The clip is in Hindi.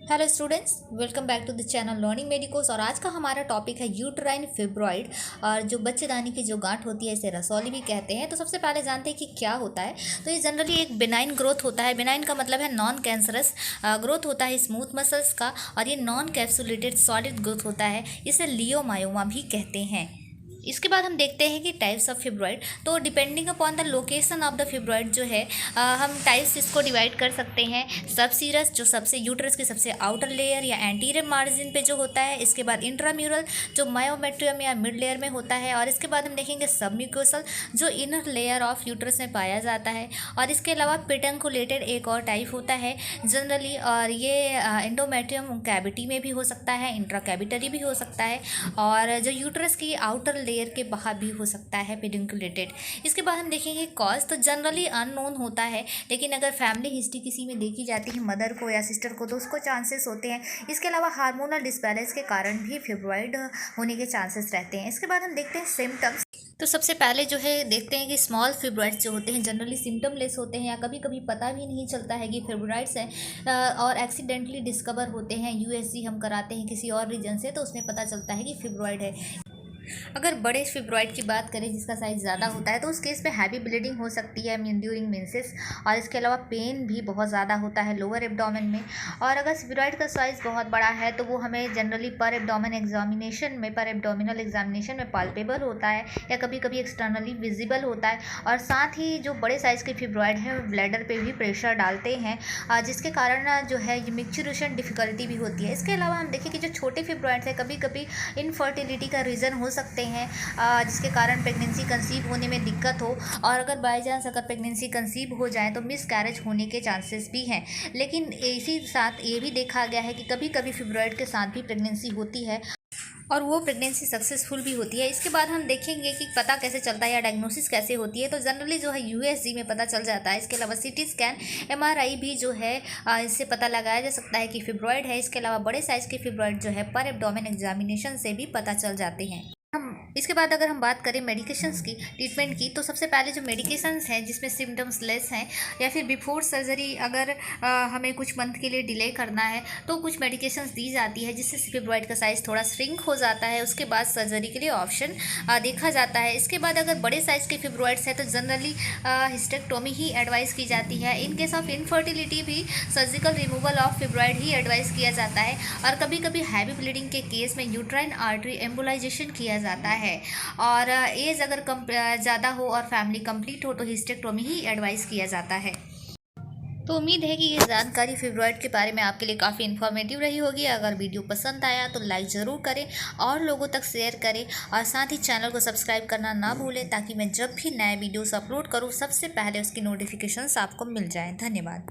Hello students, welcome back to the channel learning medicos. और आज का हमारा टॉपिक है यूट्राइन फिब्रॉइड। और जो बच्चेदानी की जो गांठ होती है इसे रसौली भी कहते हैं। तो सबसे पहले जानते हैं कि क्या होता है। तो ये जनरली एक बिनाइन ग्रोथ होता है। बिनाइन का मतलब है नॉन कैंसरस ग्रोथ होता है स्मूथ मसल्स का, और ये नॉन कैप्सुलेटेड सॉलिड ग्रोथ होता है। इसे लियोमायोमा भी कहते हैं। इसके बाद हम देखते हैं कि टाइप्स ऑफ फिब्रॉइड। तो depending upon the location of the fibroid जो है हम टाइप्स इसको डिवाइड कर सकते हैं। सब सीरस जो सबसे यूट्रस के सबसे आउटर लेयर या एंटीरियर मार्जिन पे जो होता है। इसके बाद इंट्राम्यूरल जो मायोमेट्रियम या मिड लेयर में होता है। और इसके बाद हम देखेंगे सबम्यूकोसल जो इनर लेयर ऑफ यूट्रस में पाया जाता है। और इसके अलावा पेटंकुलेटेड एक और टाइप होता है जनरली, और ये एंडोमेट्रियम कैविटी में भी हो सकता है, इंट्रा कैविटरी भी हो सकता है, और जो यूट्रस की आउटर लेयर के बाहर भी हो सकता है पेडिकुलेटेड। इसके बाद हम देखेंगे कॉज। तो जनरली अननोन होता है, लेकिन अगर फैमिली हिस्ट्री किसी में देखी जाती है मदर को या सिस्टर को, तो उसको चांसेस होते हैं। इसके अलावा हार्मोनल डिसबैलेंस के कारण भी फिब्रॉइड होने के चांसेस रहते हैं। इसके बाद हम देखते हैं सिम्टम्स। तो सबसे पहले जो है देखते हैं कि स्मॉल फिब्रॉइड्स जो होते हैं जनरली सिम्टम लेस होते हैं, या कभी कभी पता भी नहीं चलता है कि फिब्रॉइड्स हैं, और एक्सीडेंटली डिस्कवर होते हैं। यूएसजी हम कराते हैं किसी और रीजन से, तो उसमें पता चलता है कि फिब्रॉइड है। अगर बड़े फिब्रॉइड की बात करें जिसका साइज़ ज़्यादा होता है, तो उस केस में हैवी ब्लीडिंग हो सकती है ड्यूरिंग मेंसेस, और इसके अलावा पेन भी बहुत ज़्यादा होता है लोअर एब्डोमेन में। और अगर फिब्रॉइड का साइज़ बहुत बड़ा है तो वो हमें जनरली पर एब्डोमिनल एग्जामिनेशन में पाल्पेबल होता है, या कभी कभी एक्सटर्नली विजिबल होता है। और साथ ही जो बड़े साइज़ के फिब्रॉइड हैं ब्लैडर पे भी प्रेशर डालते हैं, जिसके कारण जो है ये मिक्चुरेशन डिफिकल्टी भी होती है। इसके अलावा हम देखें कि जो छोटे फिब्रॉइड्स हैं कभी कभी इनफर्टिलिटी का रीज़न हो सकते हैं, जिसके कारण प्रेगनेंसी कंसीव होने में दिक्कत हो। और अगर बाई चांस अगर प्रेगनेंसी कंसीव हो जाए तो मिस कैरेज होने के चांसेस भी हैं। लेकिन इसी साथ ये भी देखा गया है कि कभी कभी फिब्रॉइड के साथ भी प्रेगनेंसी होती है, और वो प्रेगनेंसी सक्सेसफुल भी होती है। इसके बाद हम देखेंगे कि पता कैसे चलता है या डायग्नोसिस कैसे होती है। तो जनरली जो है यूएसजी में पता चल जाता है। इसके अलावा सीटी स्कैन, एमआरआई भी जो है इससे पता लगाया जा सकता है कि फिब्रॉइड है। इसके अलावा बड़े साइज़ के फिब्रॉइड जो है पर एब्डोमेन एग्जामिनेशन से भी पता चल जाते हैं। इसके बाद अगर हम बात करें मेडिकेशंस की, ट्रीटमेंट की, तो सबसे पहले जो मेडिकेशंस हैं जिसमें सिम्टम्स लेस हैं, या फिर बिफोर सर्जरी अगर हमें कुछ मंथ के लिए डिले करना है तो कुछ मेडिकेशंस दी जाती है जिससे फिब्रॉइड का साइज़ थोड़ा श्रिंक हो जाता है। उसके बाद सर्जरी के लिए ऑप्शन देखा जाता है। इसके बाद अगर बड़े साइज़ के फिब्रॉइड्स है तो जनरली हिस्टेक्टोमी ही एडवाइस की जाती है। इन केस ऑफ इनफर्टिलिटी भी surgical removal of fibroid he advice किया जाता है। और कभी कभी हैवी ब्लीडिंग के केस में यूट्राइन आर्टरी एम्बोलाइजेशन किया जाता है। और एज अगर ज़्यादा हो और फैमिली कंप्लीट हो तो हिस्टेक्टोमी ही एडवाइस किया जाता है। तो उम्मीद है कि ये जानकारी फिब्रॉइड के बारे में आपके लिए काफ़ी इन्फॉर्मेटिव रही होगी। अगर वीडियो पसंद आया तो लाइक ज़रूर करें और लोगों तक शेयर करें, और साथ ही चैनल को सब्सक्राइब करना ना भूलें, ताकि मैं जब भी नए वीडियोस अपलोड करूँ सबसे पहले उसकी नोटिफिकेशंस आपको मिल जाएं। धन्यवाद।